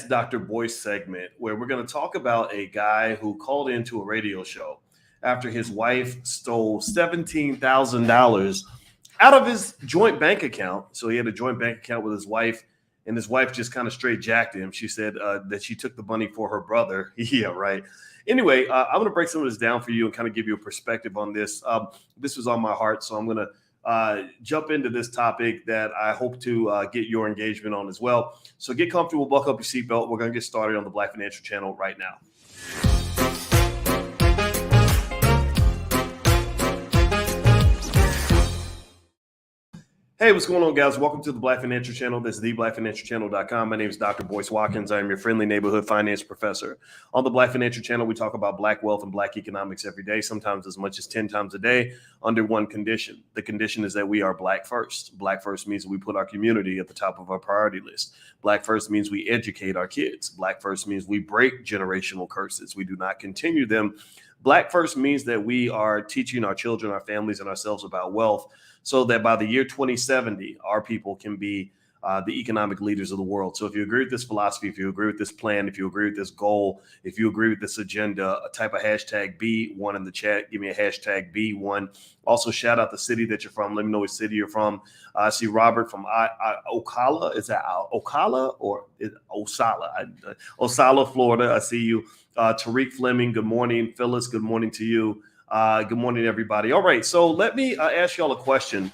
Dr. Boyce segment where we're going to talk about a guy who called into a radio show after his wife stole $17,000 out of his joint bank account. So he had a joint bank account with his wife, and his wife just kind of straight jacked him. She said that she took the money for her brother. Yeah, right. Anyway, I'm going to break some of this down for you and kind of give you a perspective on this. This was on my heart, so I'm going to jump into this topic that I hope to get your engagement on as well. So get comfortable, buckle up your seatbelt. We're going to get started on the Black Financial Channel right now. Hey, what's going on, guys? Welcome to the Black Financial Channel. This is theblackfinancialchannel.com. My name is Dr. Boyce Watkins. I am your friendly neighborhood finance professor. On the Black Financial Channel, we talk about Black wealth and Black economics every day, sometimes as much as 10 times a day, under one condition. The condition is that we are Black first. Black first means we put our community at the top of our priority list. Black first means we educate our kids. Black first means we break generational curses. We do not continue them. Black first means that we are teaching our children, our families, and ourselves about wealth, so that by the year 2070, our people can be the economic leaders of the world. So if you agree with this philosophy, if you agree with this plan, if you agree with this goal, if you agree with this agenda, type a hashtag B1 in the chat. Give me a hashtag B1. Also, shout out the city that you're from. Let me know which city you're from. I see Robert from Ocala. Is that Ocala or Osala? Osala, Florida. I see you. Tariq Fleming, good morning. Phyllis, good morning to you. Good morning, everybody. All right, so let me ask y'all a question.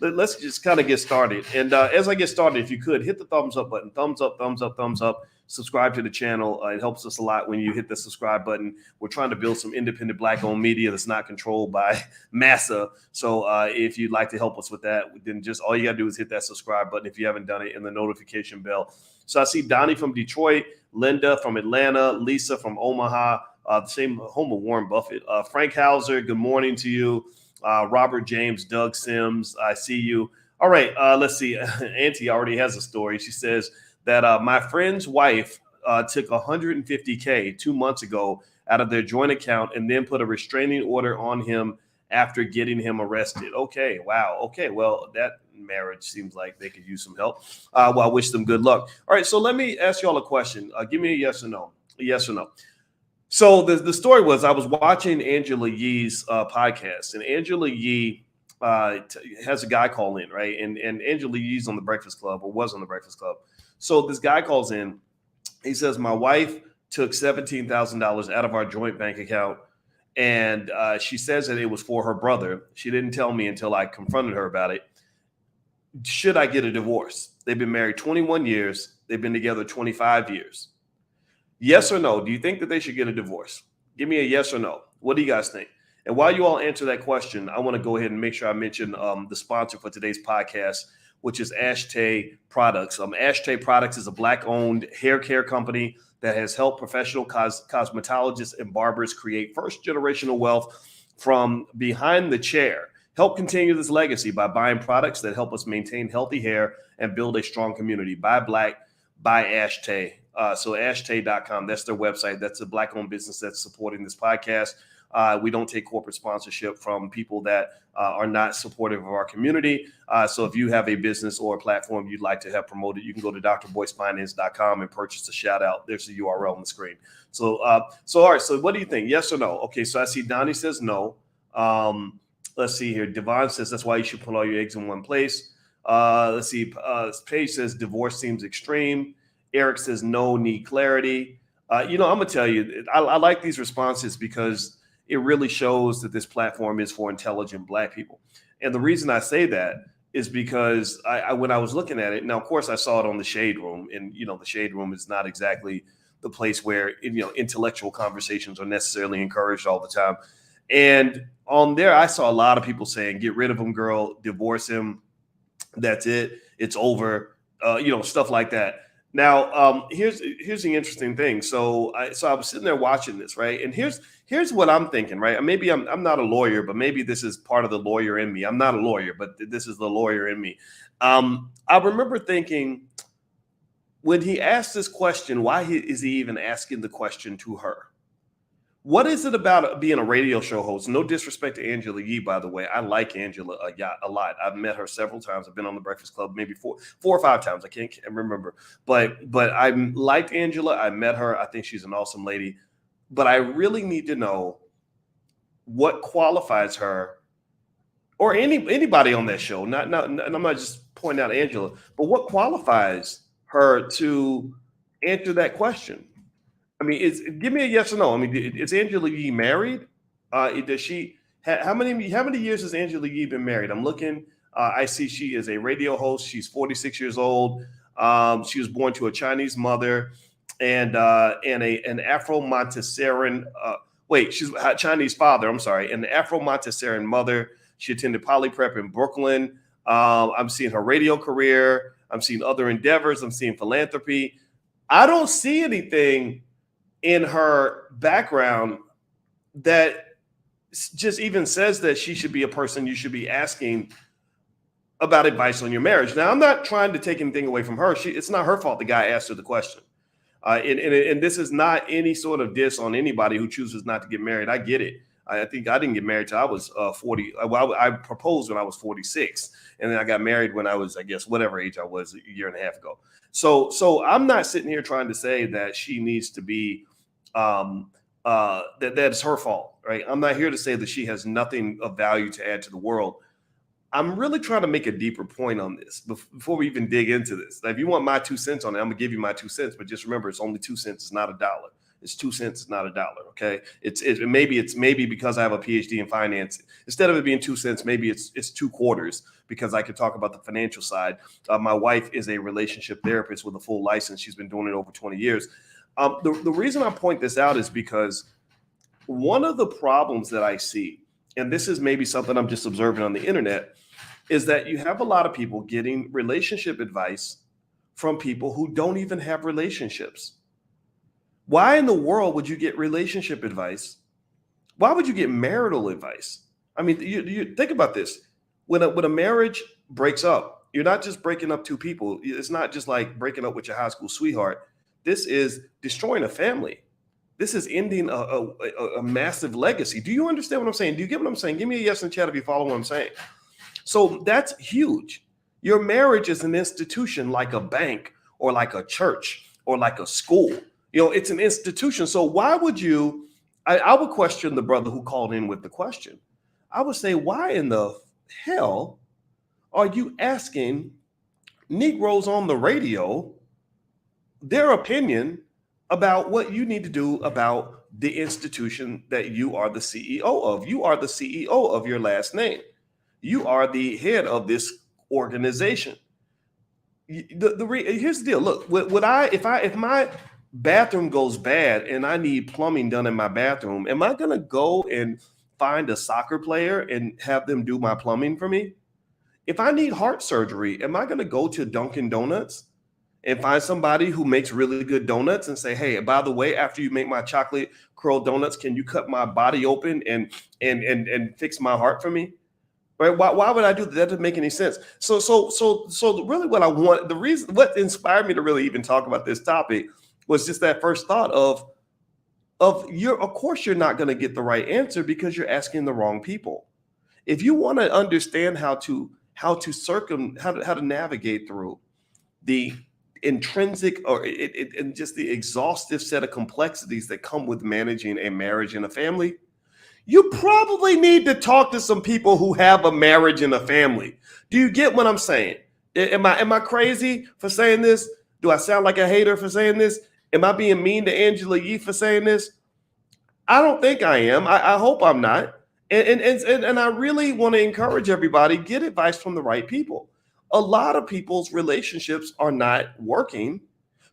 Let's just kind of get started. And as I get started, if you could, hit the thumbs up button. Thumbs up, thumbs up, thumbs up. Subscribe to the channel. It helps us a lot when you hit the subscribe button. We're trying to build some independent Black-owned media that's not controlled by massa. So if you'd like to help us with that, then just all you got to do is hit that subscribe button if you haven't done it, and the notification bell. So I see Donnie from Detroit, Linda from Atlanta, Lisa from Omaha, the same home of Warren Buffett. Frank Hauser, good morning to you. Robert James, Doug Sims, I see you. All right, let's see. Auntie already has a story. She says that my friend's wife took $150K 2 months ago out of their joint account and then put a restraining order on him after getting him arrested. Okay, wow. Okay, well, that marriage seems like they could use some help. Well, I wish them good luck. All right, so let me ask you all a question. Give me a yes or no. A yes or no. So the story was I was watching Angela Yee's podcast, and Angela Yee has a guy call in, right? And Angela Yee's on the Breakfast Club, or was on the Breakfast Club. So this guy calls in. He says, my wife took $17,000 out of our joint bank account, and she says that it was for her brother. She didn't tell me until I confronted her about it. Should I get a divorce? They've been married 21 years. They've been together 25 years. Yes or no? Do you think that they should get a divorce? Give me a yes or no. What do you guys think? And while you all answer that question, I want to go ahead and make sure I mention the sponsor for today's podcast, which is Ashtay Products. Ashtay Products is a Black-owned hair care company that has helped professional cosmetologists and barbers create first-generational wealth from behind the chair. Help continue this legacy by buying products that help us maintain healthy hair and build a strong community. Buy Black, buy Ashtay. So ashtay.com, that's their website. That's a Black-owned business that's supporting this podcast. We don't take corporate sponsorship from people that are not supportive of our community. So if you have a business or a platform you'd like to have promoted, you can go to drboycefinance.com and purchase a shout out. There's the URL on the screen. So all right. So what do you think? Yes or no? Okay. So I see Donnie says no. Let's see here. Devon says that's why you should put all your eggs in one place. Let's see. Paige says divorce seems extreme. Eric says no, need clarity. I'm going to tell you, I like these responses because it really shows that this platform is for intelligent Black people. And the reason I say that is because when I was looking at it, now, of course, I saw it on the Shade Room. And, the Shade Room is not exactly the place where, intellectual conversations are necessarily encouraged all the time. And on there, I saw a lot of people saying, get rid of him, girl, divorce him. That's it. It's over, stuff like that. Now, here's the interesting thing. So I was sitting there watching this, right? And here's what I'm thinking, right? Maybe I'm not a lawyer, but maybe this is part of the lawyer in me. I'm not a lawyer, but this is the lawyer in me. I remember thinking when he asked this question, why is he even asking the question to her? What is it about being a radio show host? No disrespect to Angela Yee, by the way. I like Angela a lot. I've met her several times. I've been on the Breakfast Club maybe four or five times. I can't remember. But I liked Angela. I met her. I think she's an awesome lady. But I really need to know what qualifies her, or anybody on that show. And I'm not just pointing out Angela, but what qualifies her to answer that question? I mean, give me a yes or no. I mean, is Angela Yee married? Does she? How many years has Angela Yee been married? I'm looking. I see she is a radio host. She's 46 years old. She was born to a Chinese mother and an Afro Montessorian. She's a Chinese father. I'm sorry, an Afro Montessorian mother. She attended Poly Prep in Brooklyn. I'm seeing her radio career. I'm seeing other endeavors. I'm seeing philanthropy. I don't see anything in her background that just even says that she should be a person you should be asking about advice on your marriage. Now, I'm not trying to take anything away from her. It's not her fault the guy asked her the question. And this is not any sort of diss on anybody who chooses not to get married. I get it. I think I didn't get married till I was 40. Well, I proposed when I was 46. And then I got married when I was, I guess, whatever age I was a year and a half ago. So I'm not sitting here trying to say that she needs to be that's her fault, right? I'm not here to say that she has nothing of value to add to the world. I'm really trying to make a deeper point on this before we even dig into this. Now, if you want my 2 cents on it, I'm gonna give you my 2 cents, but just remember, it's only 2 cents. It's not $1. It's 2 cents. It's not $1. Okay. It's maybe because I have a PhD in finance. Instead of it being 2 cents, maybe it's 2 quarters because I could talk about the financial side. My wife is a relationship therapist with a full license. She's been doing it over 20 years. The reason I point this out is because one of the problems that I see, and this is maybe something I'm just observing on the internet, is that you have a lot of people getting relationship advice from people who don't even have relationships. Why in the world would you get relationship advice? Why would you get marital advice? I mean, you think about this. When a marriage breaks up, you're not just breaking up two people. It's not just like breaking up with your high school sweetheart. This is destroying a family. This is ending a massive legacy. Do you understand what I'm saying? Do you get what I'm saying? Give me a yes in chat if you follow what I'm saying. So that's huge. Your marriage is an institution like a bank or like a church or like a school. It's an institution. So why would you, I would question the brother who called in with the question. I would say, why in the hell are you asking Negroes on the radio their opinion about what you need to do about the institution that you are the CEO of? You are the CEO of your last name. You are the head of this organization. Here's the deal. Look, if my bathroom goes bad and I need plumbing done in my bathroom, am I going to go and find a soccer player and have them do my plumbing for me? If I need heart surgery, am I going to go to Dunkin' Donuts and find somebody who makes really good donuts and say, hey, by the way, after you make my chocolate curl donuts, can you cut my body open and fix my heart for me? Right? Why would I do that? That doesn't make any sense. So really what inspired me to really even talk about this topic was just that first thought of course you're not going to get the right answer because you're asking the wrong people. If you want to understand how to navigate through the intrinsic and just the exhaustive set of complexities that come with managing a marriage and a family, you probably need to talk to some people who have a marriage and a family. Do you get what I'm saying? Am I crazy for saying this? Do I sound like a hater for saying this? Am I being mean to Angela Yee for saying this? I don't think I am. I hope I'm not. And I really want to encourage everybody, get advice from the right people. A lot of people's relationships are not working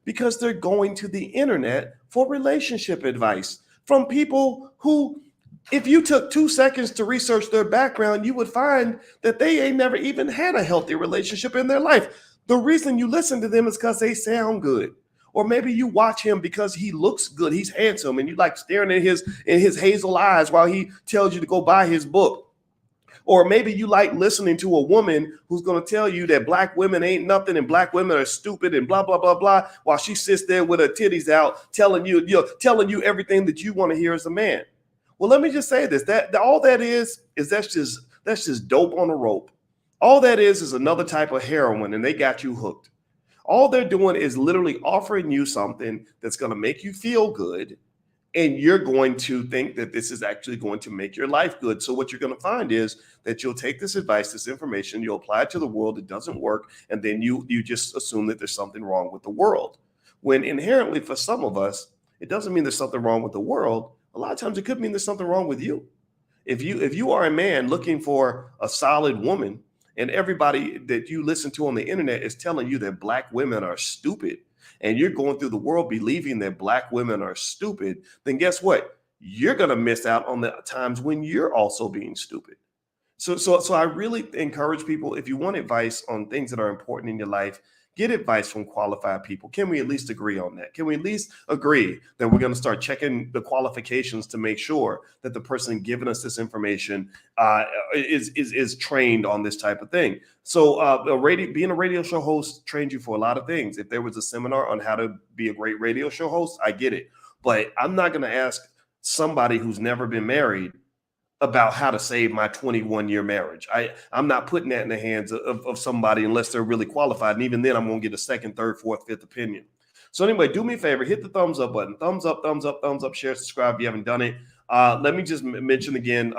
because they're going to the internet for relationship advice from people who, if you took 2 seconds to research their background, you would find that they ain't never even had a healthy relationship in their life. The reason you listen to them is because they sound good. Or maybe you watch him because he looks good, he's handsome, and you like staring at his hazel eyes while he tells you to go buy his book. Or maybe you like listening to a woman who's going to tell you that black women ain't nothing and black women are stupid and blah, blah, blah, blah, while she sits there with her titties out telling you everything that you want to hear as a man. Well, let me just say this, that all that is that's just dope on a rope. All that is another type of heroin, and they got you hooked. All they're doing is literally offering you something that's going to make you feel good, and you're going to think that this is actually going to make your life good. So what you're going to find is that you'll take this advice, this information, you'll apply it to the world, it doesn't work, and then you just assume that there's something wrong with the world. When inherently for some of us, it doesn't mean there's something wrong with the world. A lot of times it could mean there's something wrong with you. If you are a man looking for a solid woman, and everybody that you listen to on the internet is telling you that black women are stupid, and you're going through the world believing that black women are stupid, then guess what? You're going to miss out on the times when you're also being stupid. So I really encourage people, if you want advice on things that are important in your life, get advice from qualified people. Can we at least agree on that? Can we at least agree that we're going to start checking the qualifications to make sure that the person giving us this information is trained on this type of thing? So being a radio show host trained you for a lot of things. If there was a seminar on how to be a great radio show host, I get it. But I'm not going to ask somebody who's never been married about how to save my 21-year marriage. I'm not putting that in the hands of somebody unless they're really qualified. And even then, I'm going to get a second, third, fourth, fifth opinion. So anyway, do me a favor, hit the thumbs up button. Thumbs up, thumbs up, thumbs up, share, subscribe if you haven't done it. Let me just mention again,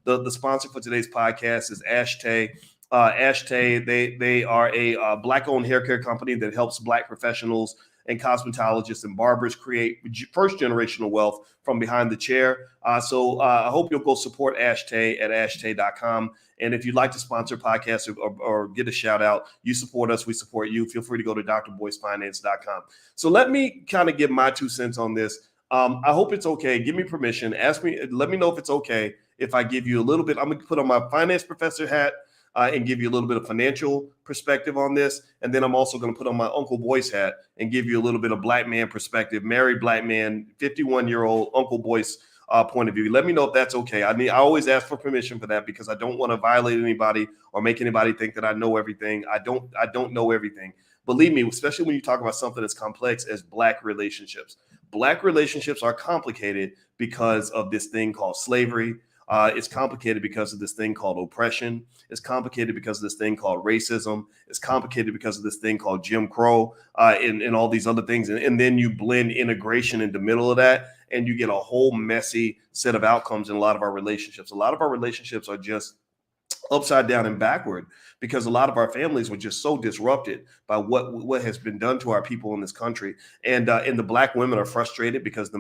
the sponsor for today's podcast is Ashtay. Ashtay, they are a Black-owned hair care company that helps Black professionals and cosmetologists and barbers create first generational wealth from behind the chair. So I hope you'll go support Ashtay at ashtay.com. And if you'd like to sponsor podcasts or get a shout out, you support us, we support you. Feel free to go to drboycefinance.com. So let me kind of give my 2 cents on this. I hope it's okay. Give me permission. Let me know if it's okay if I give you a little bit. I'm going to put on my finance professor hat and give you a little bit of financial perspective on this. And then I'm also going to put on my Uncle Boyce hat and give you a little bit of black man perspective, married black man, 51-year-old Uncle Boyce point of view. Let me know if that's okay. I always ask for permission for that because I don't want to violate anybody or make anybody think that I know everything. I don't know everything. Believe me, especially when you talk about something as complex as Black relationships. Black relationships are complicated because of this thing called slavery. It's complicated because of this thing called oppression. It's complicated because of this thing called racism. It's complicated because of this thing called Jim Crow and all these other things. And then you blend integration in the middle of that, and you get a whole messy set of outcomes in a lot of our relationships. A lot of our relationships are just upside down and backward because a lot of our families were just so disrupted by what has been done to our people in this country. And the Black women are frustrated because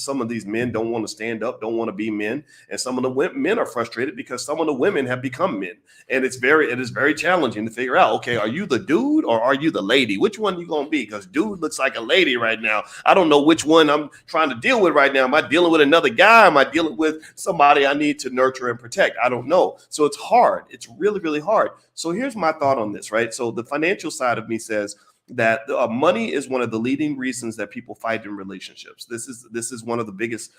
some of these men don't want to stand up, don't want to be men. And some of the men are frustrated because some of the women have become men. And it is very challenging to figure out, okay, are you the dude or are you the lady? Which one are you going to be? Because dude looks like a lady right now. I don't know which one I'm trying to deal with right now. Am I dealing with another guy? Am I dealing with somebody I need to nurture and protect? I don't know. So it's hard. It's really, really hard. So here's my thought on this, right? So the financial side of me says that money is one of the leading reasons that people fight in relationships. This is one of the biggest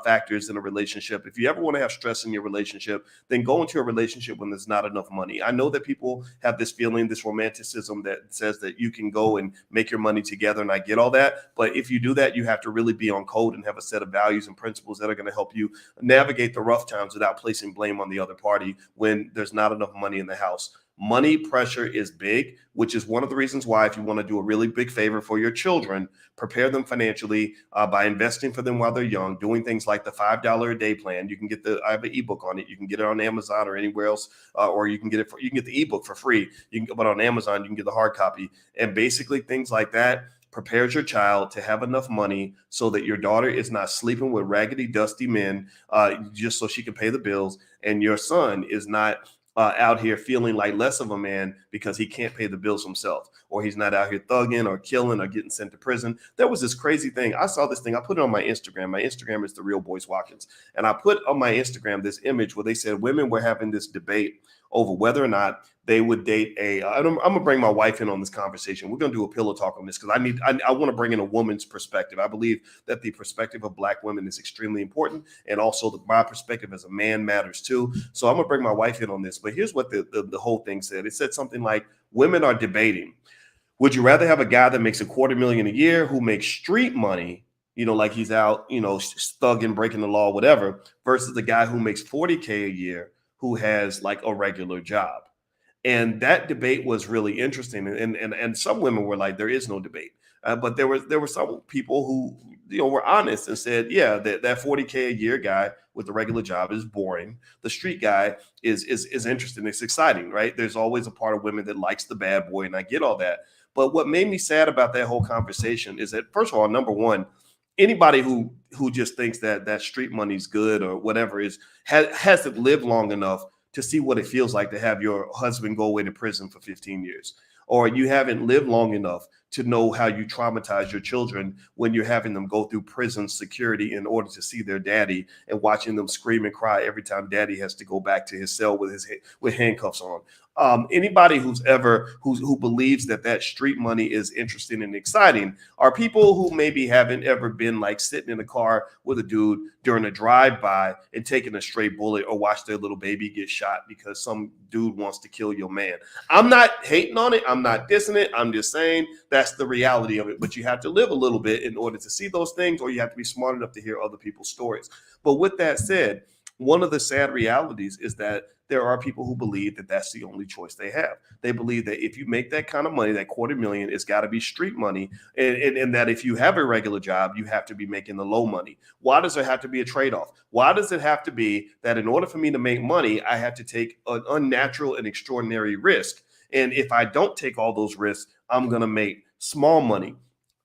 factors in a relationship. If you ever want to have stress in your relationship, then go into a relationship when there's not enough money. I know that people have this feeling, this romanticism that says that you can go and make your money together, and I get all that. But if you do that, you have to really be on code and have a set of values and principles that are going to help you navigate the rough times without placing blame on the other party when there's not enough money in the house. Money pressure is big, which is one of the reasons why, if you want to do a really big favor for your children, prepare them financially by investing for them while they're young, doing things like the $5 a day plan. You can get I have an ebook on it. You can get it on Amazon or anywhere else, or you can get the ebook for free. But on Amazon, you can get the hard copy. And basically things like that prepares your child to have enough money so that your daughter is not sleeping with raggedy, dusty men just so she can pay the bills, and your son is not out here feeling like less of a man because he can't pay the bills himself, or he's not out here thugging or killing or getting sent to prison. There was this crazy thing. I saw this thing. I put it on my Instagram. My Instagram is The Real Boyce Watkins. And I put on my Instagram this image where they said women were having this debate over whether or not they would date I'm going to bring my wife in on this conversation. We're going to do a pillow talk on this because I want to bring in a woman's perspective. I believe that the perspective of Black women is extremely important. And also my perspective as a man matters too. So I'm going to bring my wife in on this. But here's what the whole thing said. It said something like, women are debating, would you rather have a guy that makes $250,000 a year who makes street money, like he's out, thugging, breaking the law, whatever, versus the guy who makes $40K a year who has like a regular job? And that debate was really interesting. And some women were like, there is no debate. But there were some people who, were honest and said, yeah, that 40K a year guy with a regular job is boring. The street guy is interesting. It's exciting, right? There's always a part of women that likes the bad boy, and I get all that. But what made me sad about that whole conversation is that, first of all, number one, anybody who just thinks that street money's good or whatever hasn't lived long enough to see what it feels like to have your husband go away to prison for 15 years. Or you haven't lived long enough to know how you traumatize your children when you're having them go through prison security in order to see their daddy and watching them scream and cry every time daddy has to go back to his cell with handcuffs on. Anybody who believes that street money is interesting and exciting are people who maybe haven't ever been like sitting in a car with a dude during a drive-by and taking a stray bullet, or watch their little baby get shot because some dude wants to kill your man. I'm not hating on it. I'm not dissing it. I'm just saying that's the reality of it. But you have to live a little bit in order to see those things, or you have to be smart enough to hear other people's stories. But with that said, one of the sad realities is that there are people who believe that that's the only choice they have. They believe that if you make that kind of money, that $250,000, it's got to be street money. And that if you have a regular job, you have to be making the low money. Why does there have to be a trade-off? Why does it have to be that in order for me to make money, I have to take an unnatural and extraordinary risk? And if I don't take all those risks, I'm going to make small money.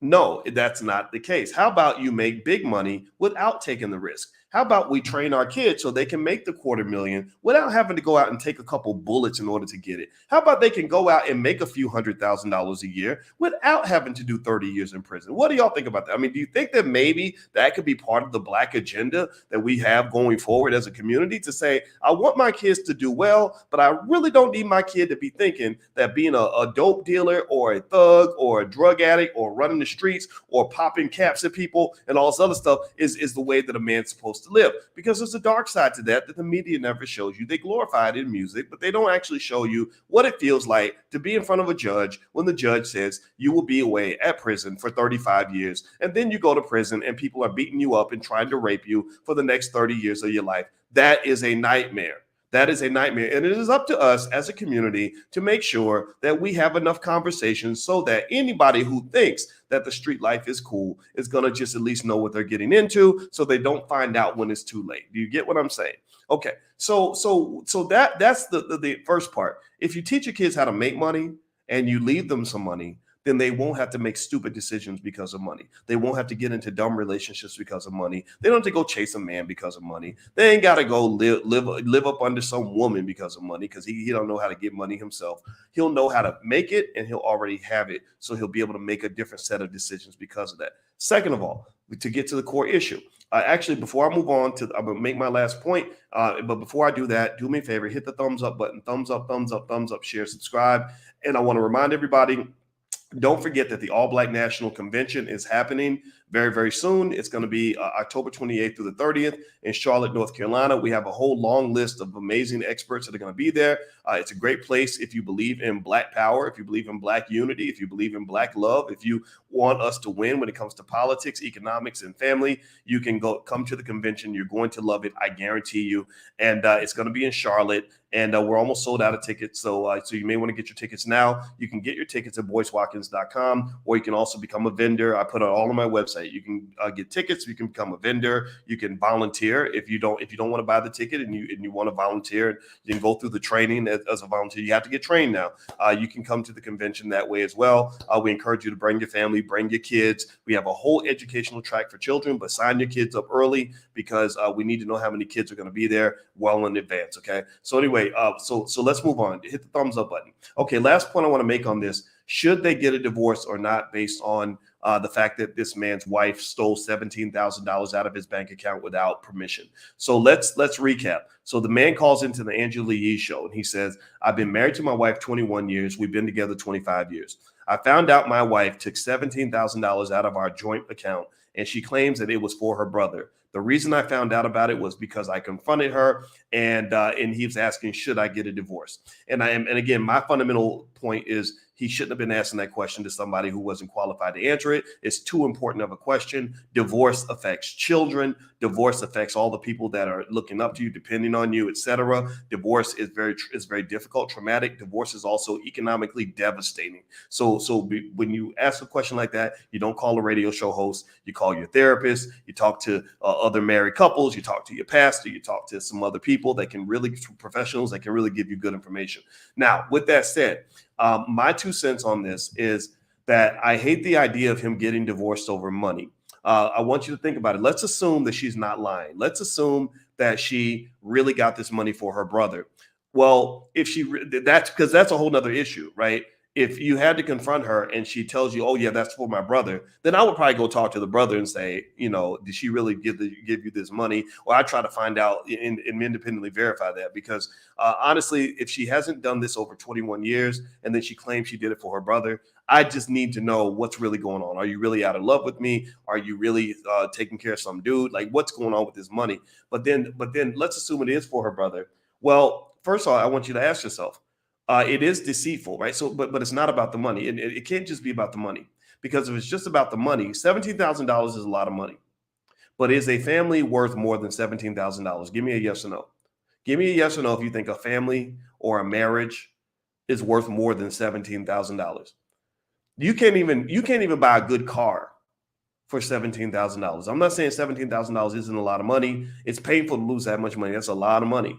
No, that's not the case. How about you make big money without taking the risk? How about we train our kids so they can make the $250,000 without having to go out and take a couple bullets in order to get it? How about they can go out and make a few $100,000 a year without having to do 30 years in prison? What do y'all think about that? I mean, do you think that maybe that could be part of the Black agenda that we have going forward as a community, to say, I want my kids to do well, but I really don't need my kid to be thinking that being a dope dealer or a thug or a drug addict or running the streets or popping caps at people and all this other stuff is the way that a man's supposed to live? Because there's a dark side to that the media never shows you. They glorify it in music, but they don't actually show you what it feels like to be in front of a judge when the judge says you will be away at prison for 35 years. And then you go to prison and people are beating you up and trying to rape you for the next 30 years of your life. That is a nightmare. That is a nightmare. And it is up to us as a community to make sure that we have enough conversations so that anybody who thinks that the street life is cool is going to just at least know what they're getting into, so they don't find out when it's too late. Do you get what I'm saying? Okay. So that's the first part. If you teach your kids how to make money and you leave them some money, then they won't have to make stupid decisions because of money. They won't have to get into dumb relationships because of money. They don't have to go chase a man because of money. They ain't got to go live up under some woman because of money, because he don't know how to get money himself. He'll know how to make it, and he'll already have it. So he'll be able to make a different set of decisions because of that. Second of all, to get to the core issue, actually, before I move on I'm going to make my last point. But before I do that, do me a favor, hit the thumbs up button, thumbs up, share, subscribe. And I want to remind everybody, don't forget that the All Black National Convention is happening very, very soon. It's going to be October 28th through the 30th in Charlotte, North Carolina. We have a whole long list of amazing experts that are going to be there. It's a great place if you believe in Black power, if you believe in Black unity, if you believe in Black love, if you want us to win when it comes to politics, economics, and family. You can come to the convention. You're going to love it. I guarantee you. And it's going to be in Charlotte. And we're almost sold out of tickets. So you may want to get your tickets now. You can get your tickets at boycewatkins.com, or you can also become a vendor. I put it all on my website. You can get tickets. You can become a vendor. You can volunteer if you don't want to buy the ticket and you want to volunteer. You can go through the training as a volunteer. You have to get trained now. You can come to the convention that way as well. We encourage you to bring your family, bring your kids. We have a whole educational track for children, but sign your kids up early because we need to know how many kids are going to be there well in advance. Okay. So anyway, so let's move on. Hit the thumbs up button. Okay. Last point I want to make on this. Should they get a divorce or not based on the fact that this man's wife stole $17,000 out of his bank account without permission? So let's recap. So the man calls into the Angela Yee show and he says, I've been married to my wife 21 years. We've been together 25 years. I found out my wife took $17,000 out of our joint account and she claims that it was for her brother. The reason I found out about it was because I confronted her, and he was asking, should I get a divorce? And again, my fundamental point is he shouldn't have been asking that question to somebody who wasn't qualified to answer it. It's too important of a question. Divorce affects children. Divorce affects all the people that are looking up to you, depending on you, etc. Divorce is very difficult, traumatic. Divorce is also economically devastating. So when you ask a question like that, you don't call a radio show host. You call your therapist. You talk to other married couples. You talk to your pastor. You talk to some other people that can really, professionals that can really give you good information. Now, with that said, my 2 cents on this is that I hate the idea of him getting divorced over money. I want you to think about it. Let's assume that she's not lying. Let's assume that she really got this money for her brother. Well, if that's because that's a whole nother issue, right? If you had to confront her and she tells you, oh yeah, that's for my brother, then I would probably go talk to the brother and say, did she really give you this money? Or I try to find out and independently verify that, because honestly, if she hasn't done this over 21 years and then she claims she did it for her brother, I just need to know what's really going on. Are you really out of love with me? Are you really taking care of some dude? Like, what's going on with this money? But then let's assume it is for her brother. Well, first of all, I want you to ask yourself, it is deceitful, right? So, but it's not about the money. It can't just be about the money, because if it's just about the money, $17,000 is a lot of money. But is a family worth more than $17,000? Give me a yes or no. Give me a yes or no if you think a family or a marriage is worth more than $17,000. You can't even buy a good car for $17,000. I'm not saying $17,000 isn't a lot of money. It's painful to lose that much money. That's a lot of money.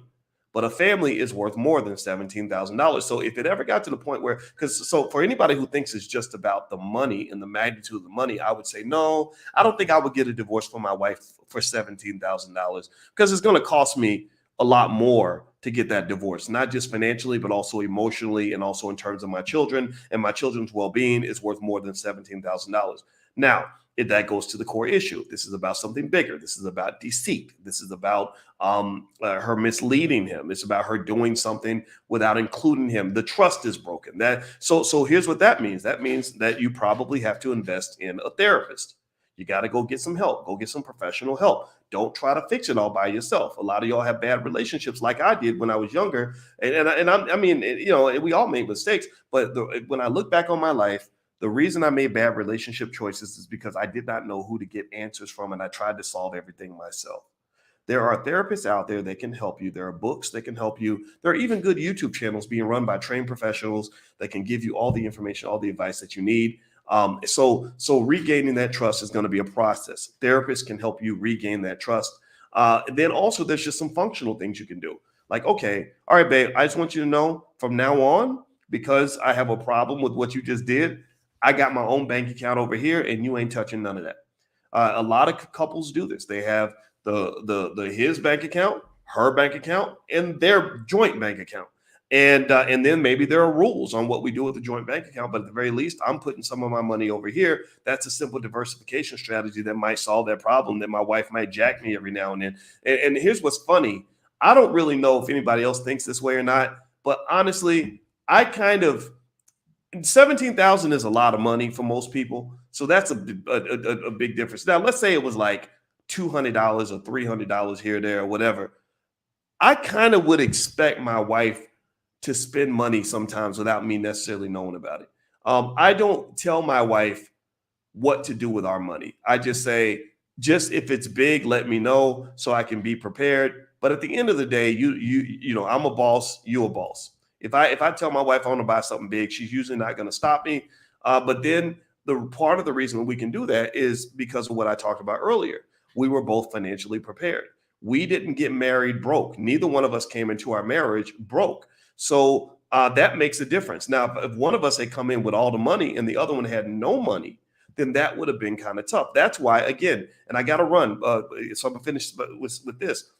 But a family is worth more than $17,000. So if it ever got to the point where, so for anybody who thinks it's just about the money and the magnitude of the money, I would say, no, I don't think I would get a divorce for my wife for $17,000, because it's going to cost me a lot more to get that divorce, not just financially, but also emotionally, and also in terms of my children and my children's well-being is worth more than $17,000. Now, if that goes to the core issue, this is about something bigger. This is about deceit. This is about her misleading him. It's about her doing something without including him. The trust is broken. So here's what that means. That means that you probably have to invest in a therapist. You got to go get some help. Go get some professional help. Don't try to fix it all by yourself. A lot of y'all have bad relationships, like I did when I was younger. I mean, we all make mistakes. But when I look back on my life, the reason I made bad relationship choices is because I did not know who to get answers from, and I tried to solve everything myself. There are therapists out there that can help you. There are books that can help you. There are even good YouTube channels being run by trained professionals that can give you all the information, all the advice that you need. So regaining that trust is going to be a process. Therapists can help you regain that trust. Then also there's just some functional things you can do. Like, okay, all right, babe, I just want you to know from now on, because I have a problem with what you just did, I got my own bank account over here and you ain't touching none of that. A lot of couples do this. They have his bank account, her bank account, and their joint bank account. And then maybe there are rules on what we do with the joint bank account, but at the very least, I'm putting some of my money over here. That's a simple diversification strategy that might solve that problem, that my wife might jack me every now and then. And here's what's funny. I don't really know if anybody else thinks this way or not, but honestly, I kind of, 17,000 is a lot of money for most people. So that's a big difference. Now, let's say it was like $200 or $300 here, there, or whatever. I kind of would expect my wife to spend money sometimes without me necessarily knowing about it. I don't tell my wife what to do with our money. I just say, just if it's big, let me know so I can be prepared. But at the end of the day, I'm a boss, you a boss. If I tell my wife I want to buy something big, she's usually not going to stop me. But then the part of the reason we can do that is because of what I talked about earlier. We were both financially prepared. We didn't get married broke. Neither one of us came into our marriage broke. So that makes a difference. Now, if one of us had come in with all the money and the other one had no money, then that would have been kind of tough. That's why, again, and I got to run. So I'm going to finish with this.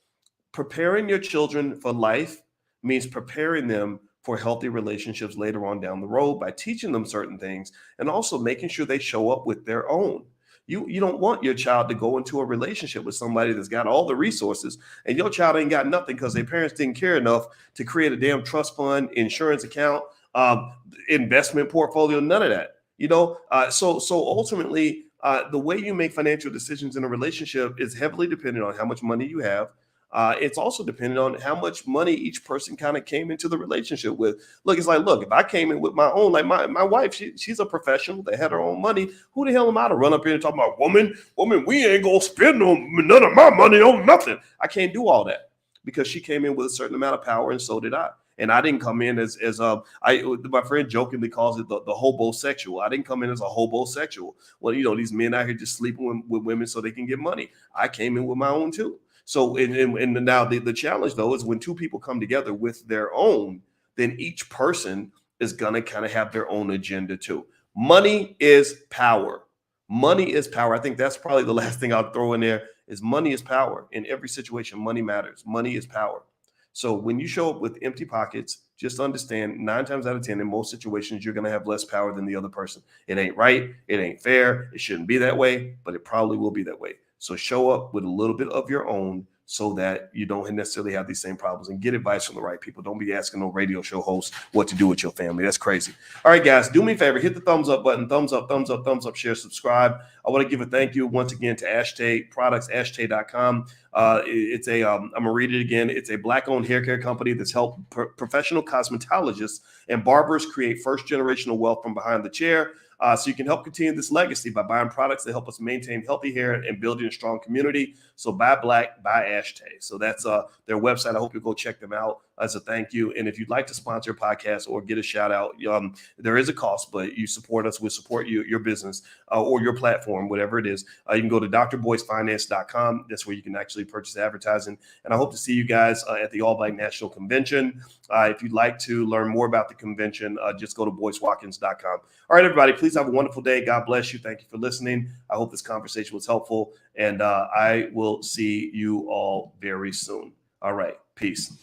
Preparing your children for life means preparing them for healthy relationships later on down the road by teaching them certain things and also making sure they show up with their own. You don't want your child to go into a relationship with somebody that's got all the resources and your child ain't got nothing because their parents didn't care enough to create a damn trust fund, insurance account, investment portfolio, none of that. So ultimately, the way you make financial decisions in a relationship is heavily dependent on how much money you have. It's also dependent on how much money each person kind of came into the relationship with. Look, it's like, look, if I came in with my own, like my wife, she's a professional that had her own money. Who the hell am I to run up here and talk about woman, we ain't gonna spend none of my money on nothing. I can't do all that because she came in with a certain amount of power, and so did I. And I didn't come in as my friend jokingly calls it the hobosexual. I didn't come in as a hobosexual. Well, these men out here just sleeping with women so they can get money. I came in with my own too. So, and now the challenge though is when two people come together with their own, then each person is gonna kind of have their own agenda too. Money is power. Money is power. I think that's probably the last thing I'll throw in there is money is power. In every situation, money matters. Money is power. So when you show up with empty pockets, just understand 9 times out of 10, in most situations, you're going to have less power than the other person. It ain't right. It ain't fair. It shouldn't be that way, but it probably will be that way. So show up with a little bit of your own so that you don't necessarily have these same problems, and get advice from the right people. Don't be asking no radio show hosts what to do with your family. That's crazy. All right, guys, do me a favor. Hit the thumbs up button. Thumbs up, thumbs up, thumbs up, share, subscribe. I want to give a thank you once again to Ashtay Products, ashtay.com. I'm going to read it again. It's a Black-owned hair care company that's helped professional cosmetologists and barbers create first-generational wealth from behind the chair. So you can help continue this legacy by buying products that help us maintain healthy hair and building a strong community. So buy Black, buy Ashtay. So that's their website. I hope you go check them out as a thank you. And if you'd like to sponsor a podcast or get a shout out, there is a cost, but you support us, we'll support your business or your platform, whatever it is. You can go to drboysfinance.com. That's where you can actually purchase advertising. And I hope to see you guys at the All Black National Convention. If you'd like to learn more about the convention, just go to boycewatkins.com. All right, everybody, please have a wonderful day. God bless you. Thank you for listening. I hope this conversation was helpful, and I will see you all very soon. All right, peace.